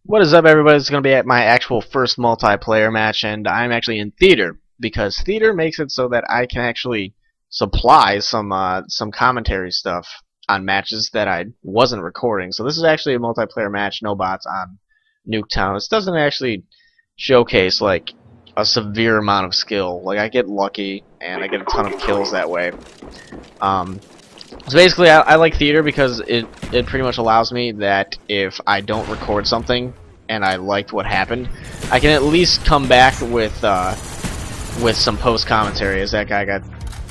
What is up, everybody? It's going to be at my actual first multiplayer match, and I'm actually in theater because theater makes it so that I can actually supply some commentary stuff on matches that I wasn't recording. So this is actually a multiplayer match, no bots on Nuketown. This doesn't actually showcase like a severe amount of skill. Like I get lucky and I get a ton of kills that way. So basically, I like theater because it pretty much allows me that if I don't record something and I liked what happened, I can at least come back with some post commentary. As that guy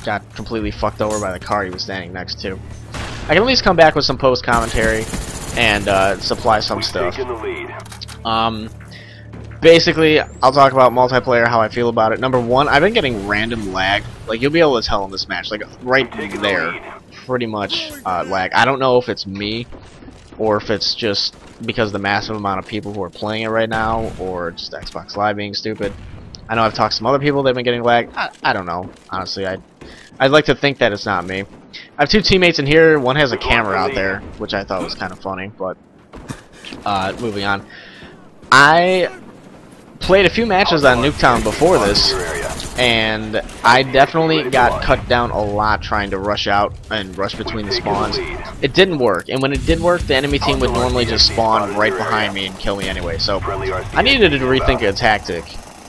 got completely fucked over by the car he was standing next to. I can at least come back with some post commentary and supply some stuff. Basically, I'll talk about multiplayer, how I feel about it. Number one, I've been getting random lag. Like you'll be able to tell in this match, like right there. Pretty much lag. I don't know if it's me or if it's just because of the massive amount of people who are playing it right now, or just Xbox Live being stupid. I know I've talked to some other people that have been getting lag. I don't know. Honestly, I'd like to think that it's not me. I have two teammates in here. One has a camera out there, which I thought was kind of funny. But moving on, I played a few matches on Nuketown before this, and I definitely got cut down a lot trying to rush out and rush between the spawns. It didn't work, and when it did work, the enemy team would normally just spawn right behind me and kill me anyway. So I needed to rethink a tactic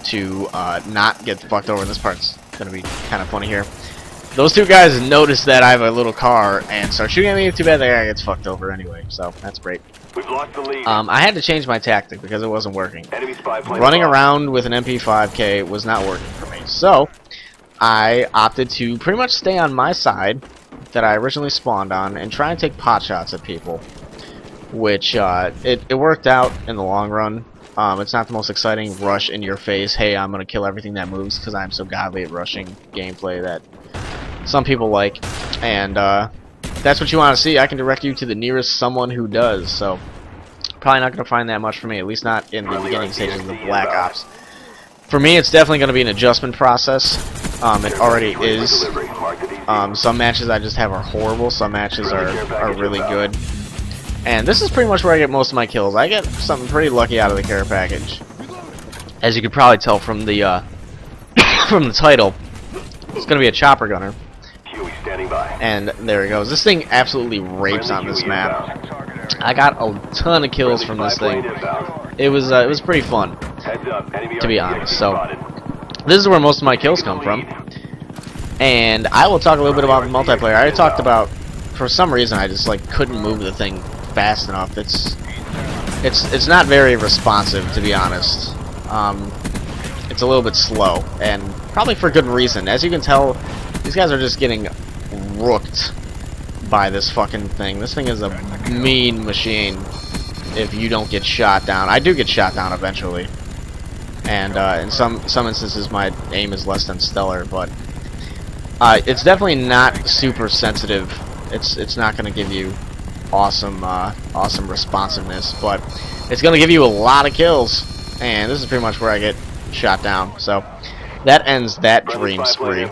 to not get fucked over. This part's gonna be kind of funny here. Those two guys noticed that I have a little car and start shooting at me. Too bad the guy gets fucked over anyway, so that's great. We've lost the lead. I had to change my tactic because it wasn't working. Running around with an MP5K was not working for me. So, I opted to pretty much stay on my side that I originally spawned on and try and take pot shots at people. Which, it worked out in the long run. It's not the most exciting rush in your face, hey, I'm gonna kill everything that moves, because I'm so godly at rushing gameplay that some people like. And, that's what you want to see. I can direct you to the nearest someone who does, so probably not going to find that much for me, at least not in the beginning stages of the Black Ops. For me, it's definitely going to be an adjustment process. It already is. Some matches I just have are horrible, some matches are really good. And this is pretty much where I get most of my kills. I get something pretty lucky out of the care package. As you can probably tell from the from the title, it's going to be a chopper gunner. And there it goes. This thing absolutely rapes on this map. I got a ton of kills from this thing. It was pretty fun, to be honest. So this is where most of my kills come from. And I will talk a little bit about the multiplayer. I already talked about, for some reason, I just like couldn't move the thing fast enough. It's not very responsive, to be honest. It's a little bit slow, and probably for good reason. As you can tell, these guys are just getting rooked by this fucking thing. This thing is a mean machine if you don't get shot down. I do get shot down eventually, and in some instances my aim is less than stellar, but it's definitely not super sensitive. It's not going to give you awesome responsiveness, but it's going to give you a lot of kills, and this is pretty much where I get shot down. So that ends that dream spree.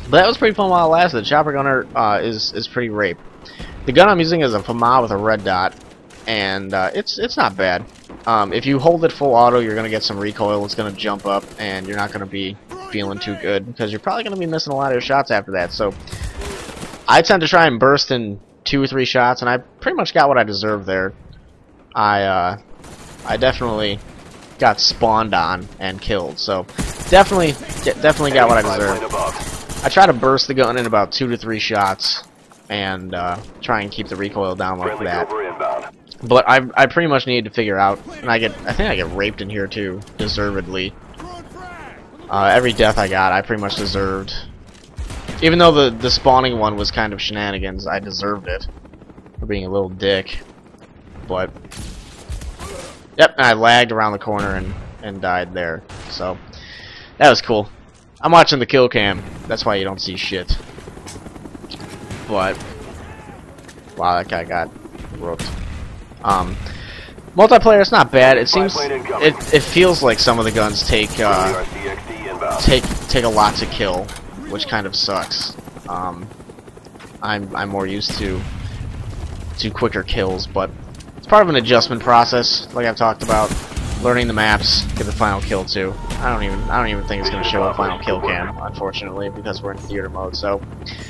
But that was pretty fun while it lasted. The chopper gunner is pretty rape. The gun I'm using is a FAMA with a red dot, and it's not bad. If you hold it full auto, you're gonna get some recoil. It's gonna jump up, and you're not gonna be feeling too good because you're probably gonna be missing a lot of your shots after that. So I tend to try and burst in 2 or 3 shots, and I pretty much got what I deserved there. I definitely got spawned on and killed. So definitely got what I deserved. I try to burst the gun in about 2 to 3 shots and try and keep the recoil down like that. But I pretty much needed to figure out, and I think I get raped in here too, deservedly. Every death I got, I pretty much deserved. Even though the spawning one was kind of shenanigans, I deserved it for being a little dick. But yep, I lagged around the corner and died there. So that was cool. I'm watching the kill cam. That's why you don't see shit. But wow, that guy got rooked. Multiplayer, it's not bad. It seems it feels like some of the guns take a lot to kill, which kind of sucks. I'm more used to quicker kills, but it's part of an adjustment process, like I've talked about. Learning the maps, get the final kill too. I don't even think it's gonna show a final kill cam, unfortunately, because we're in theater mode. So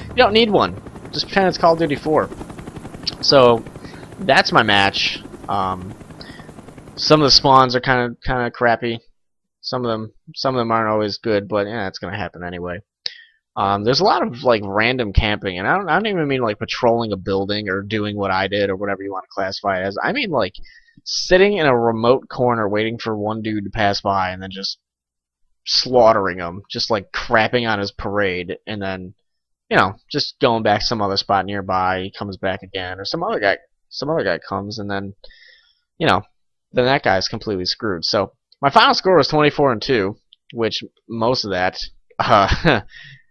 you don't need one. Just pretend it's Call of Duty 4. So that's my match. Some of the spawns are kind of crappy. Some of them aren't always good, but yeah, it's gonna happen anyway. There's a lot of like random camping, and I don't even mean like patrolling a building or doing what I did or whatever you want to classify it as. I mean like sitting in a remote corner waiting for one dude to pass by and then just slaughtering him, just like crapping on his parade, and then just going back to some other spot nearby. He comes back again, or some other guy comes, and then then that guy's completely screwed. So my final score was 24-2, which most of that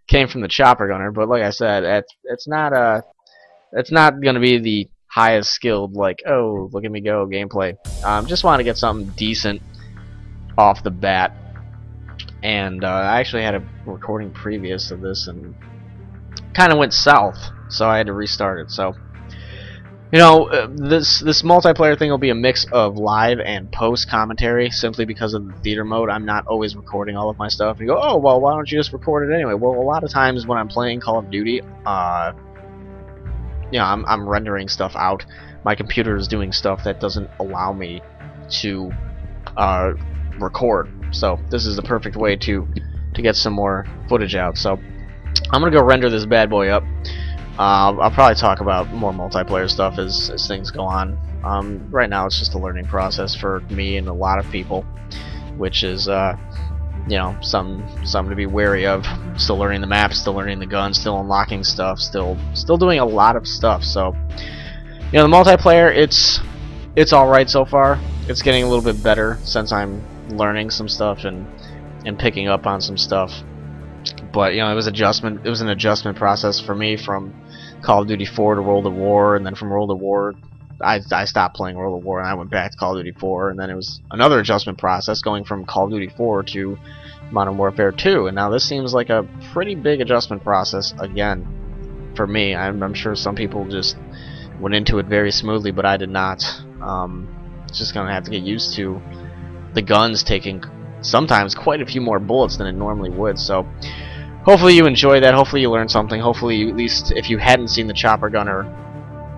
came from the chopper gunner. But like I said, it's not going to be the highest skilled, like, oh, look at me go gameplay. Just want to get something decent off the bat. And I actually had a recording previous of this and kind of went south, so I had to restart it. So this multiplayer thing will be a mix of live and post commentary, simply because of the theater mode. I'm not always recording all of my stuff. And you go, oh well, why don't you just record it anyway? Well, a lot of times when I'm playing Call of Duty, I'm rendering stuff out. My computer is doing stuff that doesn't allow me to record. So this is the perfect way to get some more footage out. So I'm gonna go render this bad boy up. I'll probably talk about more multiplayer stuff as things go on. Right now it's just a learning process for me and a lot of people, which is something to be wary of. Still learning the maps, still learning the guns, still unlocking stuff, still doing a lot of stuff. So the multiplayer, it's alright so far. It's getting a little bit better since I'm learning some stuff and picking up on some stuff. But it was an adjustment process for me from Call of Duty 4 to World at War, and then from World at War I stopped playing World at War and I went back to Call of Duty 4, and then it was another adjustment process going from Call of Duty 4 to Modern Warfare 2, and now this seems like a pretty big adjustment process again for me. I'm sure some people just went into it very smoothly, but I did not. Just gonna have to get used to the guns taking sometimes quite a few more bullets than it normally would. So hopefully you enjoy that. Hopefully you learn something. Hopefully, at least if you hadn't seen the chopper gunner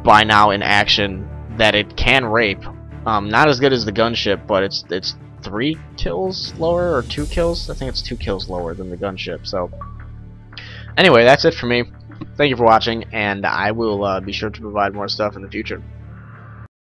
by now in action, that it can rape. Not as good as the gunship, but it's 3 kills lower, or 2 kills. I think it's 2 kills lower than the gunship. So anyway, that's it for me. Thank you for watching, and I will be sure to provide more stuff in the future.